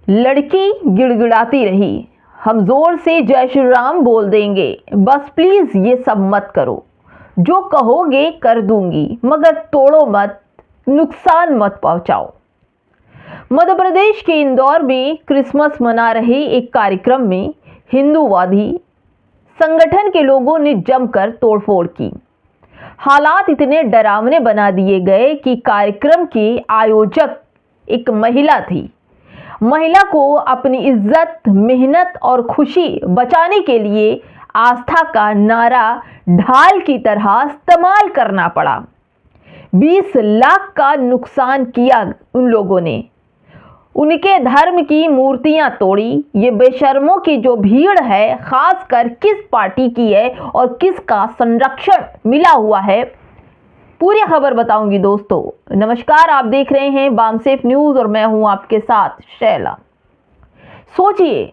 लड़की गिड़गिड़ाती रही, हम जोर से जय श्री राम बोल देंगे, बस प्लीज ये सब मत करो, जो कहोगे कर दूंगी, मगर तोड़ो मत, नुकसान मत पहुंचाओ। मध्य प्रदेश के इंदौर में क्रिसमस मना रहे एक कार्यक्रम में हिंदूवादी संगठन के लोगों ने जमकर तोड़फोड़ की। हालात इतने डरावने बना दिए गए कि कार्यक्रम के आयोजक एक महिला थी। महिला को अपनी इज्जत, मेहनत और खुशी बचाने के लिए आस्था का नारा ढाल की तरह इस्तेमाल करना पड़ा। 20 लाख का नुकसान किया उन लोगों ने। उनके धर्म की मूर्तियां तोड़ी। ये बेशर्मों की जो भीड़ है, खासकर किस पार्टी की है और किसका संरक्षण मिला हुआ है, पूरी खबर बताऊंगी दोस्तों। नमस्कार, आप देख रहे हैं बामसेफ न्यूज और मैं हूं आपके साथ शैला। सोचिए,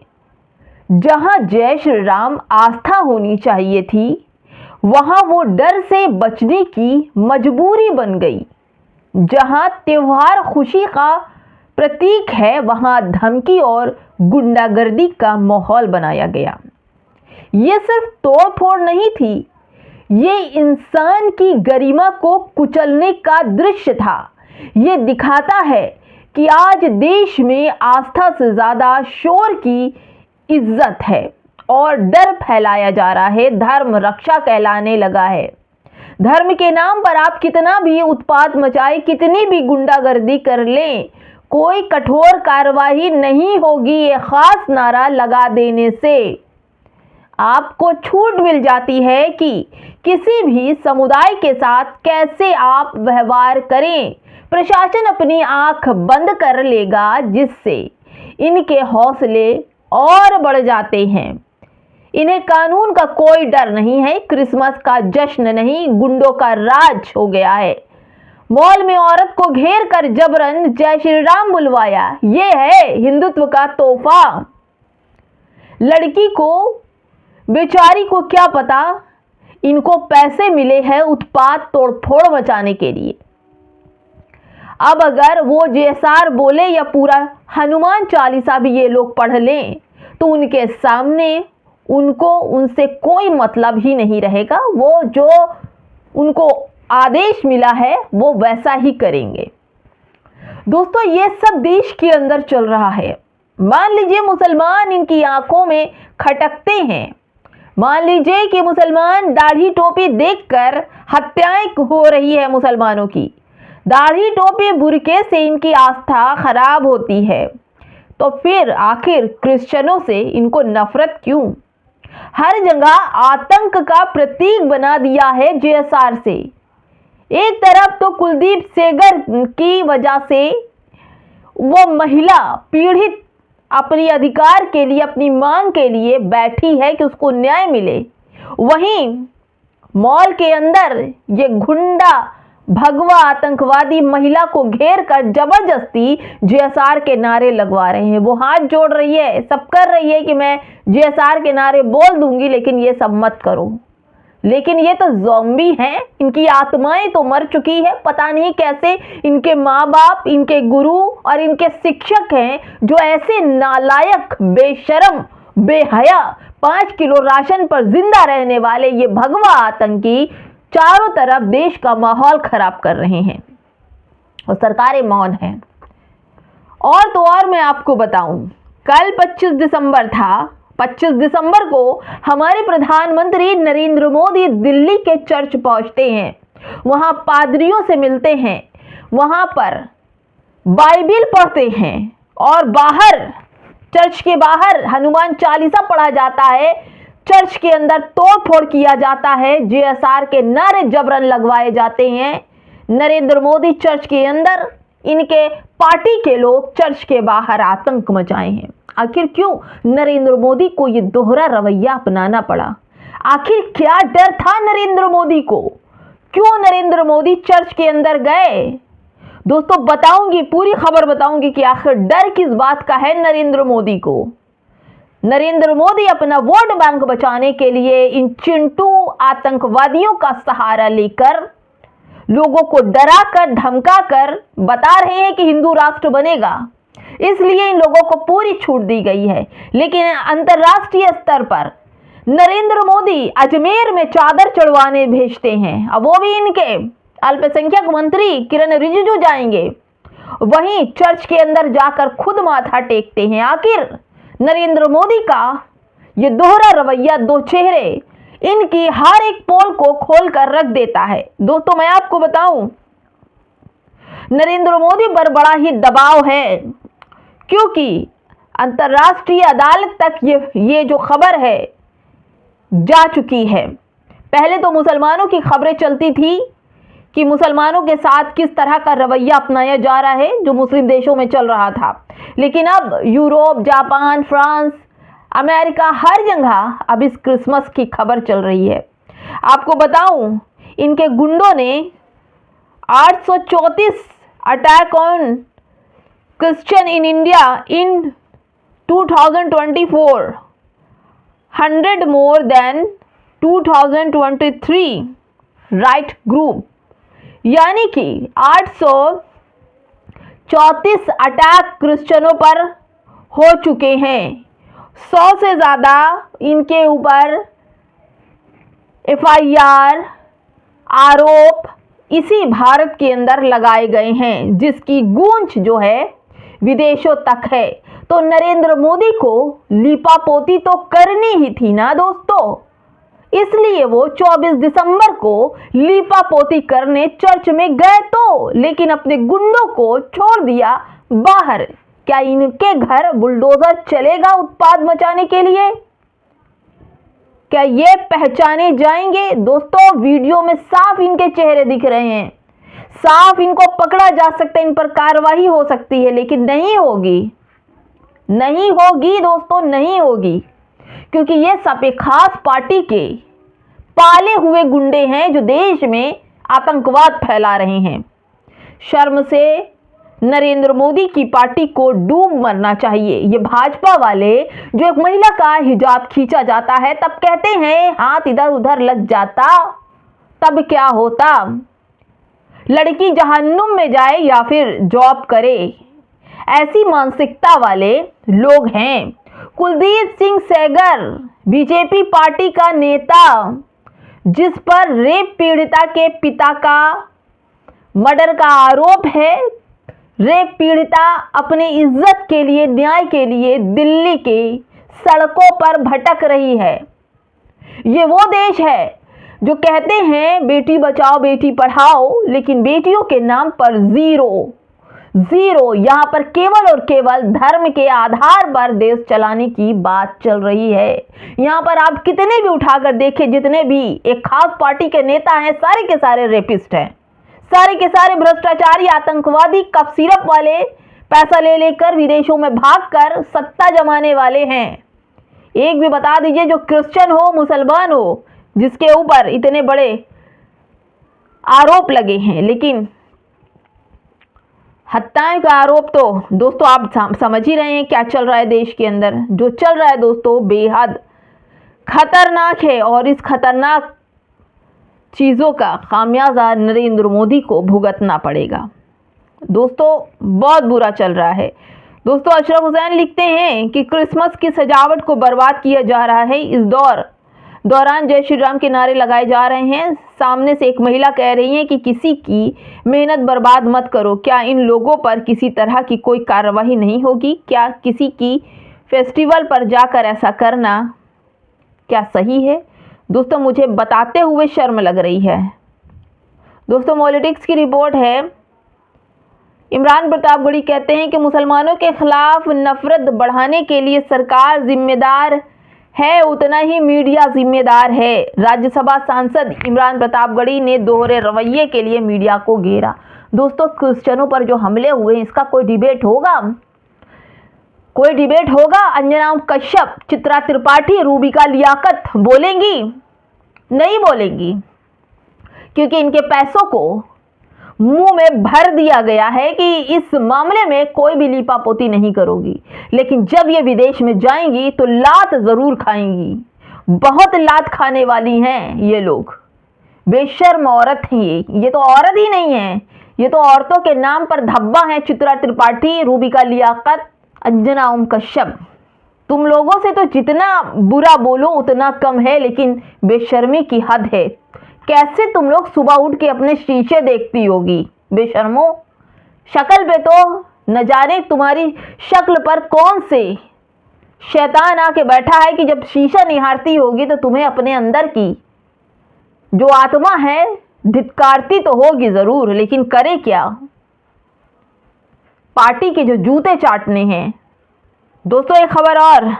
जहां जय श्री राम आस्था होनी चाहिए थी, वहां वो डर से बचने की मजबूरी बन गई। जहां त्योहार खुशी का प्रतीक है, वहां धमकी और गुंडागर्दी का माहौल बनाया गया। ये सिर्फ तोड़फोड़ नहीं थी, ये इंसान की गरिमा को कुचलने का दृश्य था। ये दिखाता है कि आज देश में आस्था से ज्यादा शोर की इज्जत है और डर फैलाया जा रहा है। धर्म रक्षा कहलाने लगा है। धर्म के नाम पर आप कितना भी उत्पात मचाए, कितनी भी गुंडागर्दी कर लें, कोई कठोर कार्रवाई नहीं होगी। ये खास नारा लगा देने से आपको छूट मिल जाती है कि किसी भी समुदाय के साथ कैसे आप व्यवहार करें। प्रशासन अपनी आंख बंद कर लेगा, जिससे इनके हौसले और बढ़ जाते हैं। इन्हें कानून का कोई डर नहीं है। क्रिसमस का जश्न नहीं, गुंडों का राज हो गया है। मॉल में औरत को घेर कर जबरन जय श्री राम बुलवाया, ये है हिंदुत्व का तोहफा। लड़की को, बेचारी को क्या पता, इनको पैसे मिले हैं उत्पात तोड़फोड़ मचाने के लिए। अब अगर वो जेसार बोले या पूरा हनुमान चालीसा भी ये लोग पढ़ लें, तो उनके सामने उनको उनसे कोई मतलब ही नहीं रहेगा। वो जो उनको आदेश मिला है वो वैसा ही करेंगे। दोस्तों, ये सब देश के अंदर चल रहा है। मान लीजिए मुसलमान इनकी आंखों में खटकते हैं। मान लीजिए कि मुसलमान दाढ़ी टोपी देखकर हत्याएं हो रही है मुसलमानों की। दाढ़ी टोपी बुर्के से इनकी आस्था खराब होती है, तो फिर आखिर क्रिश्चियनों से इनको नफरत क्यों? हर जगह आतंक का प्रतीक बना दिया है जेएसआर से। एक तरफ तो कुलदीप सेंगर की वजह से वो महिला पीड़ित अपने अधिकार के लिए, अपनी मांग के लिए बैठी है कि उसको न्याय मिले, वहीं मॉल के अंदर ये गुंडा भगवा आतंकवादी महिला को घेर कर जबरदस्ती जेएसआर के नारे लगवा रहे हैं। वो हाथ जोड़ रही है, सब कर रही है कि मैं जेएसआर के नारे बोल दूंगी, लेकिन ये सब मत करो। लेकिन ये तो ज़ॉम्बी हैं, इनकी आत्माएं तो मर चुकी है। पता नहीं कैसे इनके माँ बाप, इनके गुरु और इनके शिक्षक हैं जो ऐसे नालायक, बेशरम, बेहया 5 किलो राशन पर जिंदा रहने वाले ये भगवा आतंकी चारों तरफ देश का माहौल खराब कर रहे हैं और सरकारें मौन हैं। और तो और मैं आपको बताऊं, कल 25 दिसंबर था। 25 दिसंबर को हमारे प्रधानमंत्री नरेंद्र मोदी दिल्ली के चर्च पहुंचते हैं, वहां पादरियों से मिलते हैं, वहां पर बाइबिल पढ़ते हैं और बाहर, चर्च के बाहर हनुमान चालीसा पढ़ा जाता है। चर्च के अंदर तोड़फोड़ किया जाता है, जेएसआर के नारे जबरन लगवाए जाते हैं। नरेंद्र मोदी चर्च के अंदर, इनके पार्टी के लोग चर्च के बाहर आतंक मचाए हैं। आखिर क्यों नरेंद्र मोदी को ये दोहरा रवैया अपनाना पड़ा? आखिर क्या डर था नरेंद्र मोदी को? क्यों नरेंद्र मोदी चर्च के अंदर गए? दोस्तों बताऊंगी, पूरी खबर बताऊंगी कि आखिर डर किस बात का है नरेंद्र मोदी को। नरेंद्र मोदी अपना वोट बैंक बचाने के लिए इन चिंटू आतंकवादियों का सहारा लेकर लोगों को डरा कर, धमका कर बता रहे हैं कि हिंदू राष्ट्र बनेगा। इसलिए इन लोगों को पूरी छूट दी गई है। लेकिन अंतर्राष्ट्रीय स्तर पर नरेंद्र मोदी अजमेर में चादर चढ़वाने भेजते हैं, अब वो भी इनके अल्पसंख्यक मंत्री किरण रिजिजू जाएंगे, वहीं चर्च के अंदर जाकर खुद माथा टेकते हैं। आखिर नरेंद्र मोदी का ये दोहरा रवैया, दो चेहरे, इनकी हर एक पोल को खोल कर रख देता है। दोस्तों मैं आपको बताऊं, नरेंद्र मोदी पर बड़ा ही दबाव है, क्योंकि अंतर्राष्ट्रीय अदालत तक ये जो खबर है जा चुकी है। पहले तो मुसलमानों की खबरें चलती थी कि मुसलमानों के साथ किस तरह का रवैया अपनाया जा रहा है, जो मुस्लिम देशों में चल रहा था, लेकिन अब यूरोप, जापान, फ्रांस, अमेरिका, हर जगह अब इस क्रिसमस की खबर चल रही है। आपको बताऊं, इनके गुंडों ने 834 attack on Christian in India in 2024, 100 more than 2023 right group, यानी कि 834 अटैक क्रिश्चियनों पर हो चुके हैं। 100 से ज़्यादा इनके ऊपर FIR, आरोप इसी भारत के अंदर लगाए गए हैं, जिसकी गूंज जो है विदेशों तक है। तो नरेंद्र मोदी को लीपापोती तो करनी ही थी ना दोस्तों, इसलिए वो 24 दिसंबर को लीपापोती करने चर्च में गए तो, लेकिन अपने गुंडों को छोड़ दिया बाहर। क्या इनके घर बुलडोजर चलेगा उत्पात मचाने के लिए? क्या ये पहचाने जाएंगे? दोस्तों वीडियो में साफ इनके चेहरे दिख रहे हैं, साफ इनको पकड़ा जा सकता है, इन पर कार्रवाई हो सकती है, लेकिन नहीं होगी, नहीं होगी दोस्तों, नहीं होगी, क्योंकि ये सब एक खास पार्टी के पाले हुए गुंडे हैं जो देश में आतंकवाद फैला रहे हैं। शर्म से नरेंद्र मोदी की पार्टी को डूब मरना चाहिए। ये भाजपा वाले जो एक महिला का हिजाब खींचा जाता है तब कहते हैं हाथ इधर उधर लग जाता, तब क्या होता, लड़की जहन्नुम में जाए या फिर जॉब करे, ऐसी मानसिकता वाले लोग हैं। कुलदीप सिंह सेंगर बीजेपी पार्टी का नेता, जिस पर रेप पीड़िता के पिता का मर्डर का आरोप है, रेप पीड़िता अपने इज्जत के लिए, न्याय के लिए दिल्ली के सड़कों पर भटक रही है। ये वो देश है जो कहते हैं बेटी बचाओ बेटी पढ़ाओ, लेकिन बेटियों के नाम पर जीरो, यहाँ पर केवल और केवल धर्म के आधार पर देश चलाने की बात चल रही है। यहाँ पर आप कितने भी उठाकर देखें, जितने भी एक खास पार्टी के नेता हैं, सारे के सारे रेपिस्ट हैं, सारे के सारे भ्रष्टाचारी, आतंकवादी, कफ सिरप वाले, पैसा ले लेकर विदेशों में भागकर सत्ता जमाने वाले हैं। एक भी बता दीजिए जो क्रिश्चियन हो, मुसलमान हो, जिसके ऊपर इतने बड़े आरोप लगे हैं। लेकिन हत्याएं का आरोप तो दोस्तों आप समझ ही रहे हैं क्या चल रहा है देश के अंदर। जो चल रहा है दोस्तों बेहद खतरनाक है, और इस खतरनाक चीज़ों का खामियाजा नरेंद्र मोदी को भुगतना पड़ेगा। दोस्तों बहुत बुरा चल रहा है। दोस्तों अशरफ हुसैन लिखते हैं कि क्रिसमस की सजावट को बर्बाद किया जा रहा है। इस दौरान जय श्री राम के नारे लगाए जा रहे हैं। सामने से एक महिला कह रही है कि किसी की मेहनत बर्बाद मत करो। क्या इन लोगों पर किसी तरह की कोई कार्रवाई नहीं होगी? क्या किसी की फेस्टिवल पर जाकर ऐसा करना क्या सही है? दोस्तों मुझे बताते हुए शर्म लग रही है। दोस्तों पॉलिटिक्स की रिपोर्ट है। इमरान प्रतापगढ़ी कहते हैं कि मुसलमानों के खिलाफ नफरत बढ़ाने के लिए सरकार जिम्मेदार है, उतना ही मीडिया जिम्मेदार है। राज्यसभा सांसद इमरान प्रतापगढ़ी ने दोहरे रवैये के लिए मीडिया को घेरा। दोस्तों क्रिश्चियनों पर जो हमले हुए इसका कोई डिबेट होगा? कोई डिबेट होगा? अंजना कश्यप, चित्रा त्रिपाठी, रूबिका लियाकत बोलेंगी? नहीं बोलेंगी, क्योंकि इनके पैसों को मुंह में भर दिया गया है कि इस मामले में कोई भी लीपापोती नहीं करोगी। लेकिन जब ये विदेश में जाएंगी तो लात जरूर खाएंगी। बहुत लात खाने वाली हैं ये लोग। बेशर्म औरत हैं ये तो औरत ही नहीं है, ये तो औरतों के नाम पर धब्बा है। चित्रा त्रिपाठी, रूबिका लियाकत, अंजना ओम कश्यप। तुम लोगों से तो जितना बुरा बोलो उतना कम है, लेकिन बेशर्मी की हद है। कैसे तुम लोग सुबह उठ के अपने शीशे देखती होगी बेशर्मो। शक्ल पे तो न जाने तुम्हारी शक्ल पर कौन से शैतान आके बैठा है कि जब शीशा निहारती होगी तो तुम्हें अपने अंदर की जो आत्मा है धिक्कारती तो होगी जरूर, लेकिन करे क्या। पार्टी के जो जूते चाटने हैं। दोस्तों एक खबर और,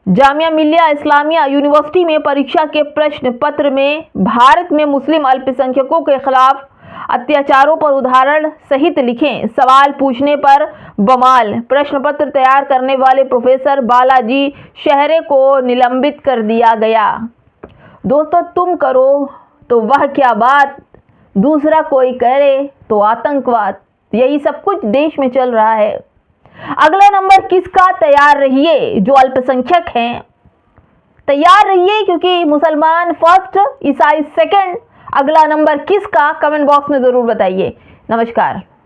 जामिया मिल्लिया इस्लामिया यूनिवर्सिटी में परीक्षा के प्रश्न पत्र में भारत में मुस्लिम अल्पसंख्यकों के खिलाफ अत्याचारों पर उदाहरण सहित लिखें सवाल पूछने पर बवाल। प्रश्न पत्र तैयार करने वाले प्रोफेसर बालाजी शहरे को निलंबित कर दिया गया। दोस्तों तुम करो तो वह क्या बात, दूसरा कोई करे तो आतंकवाद। यही सब कुछ देश में चल रहा है। अगला नंबर किसका, तैयार रहिए जो अल्पसंख्यक हैं, तैयार रहिए क्योंकि मुसलमान फर्स्ट, ईसाई सेकंड। अगला नंबर किसका, कमेंट बॉक्स में जरूर बताइए। नमस्कार।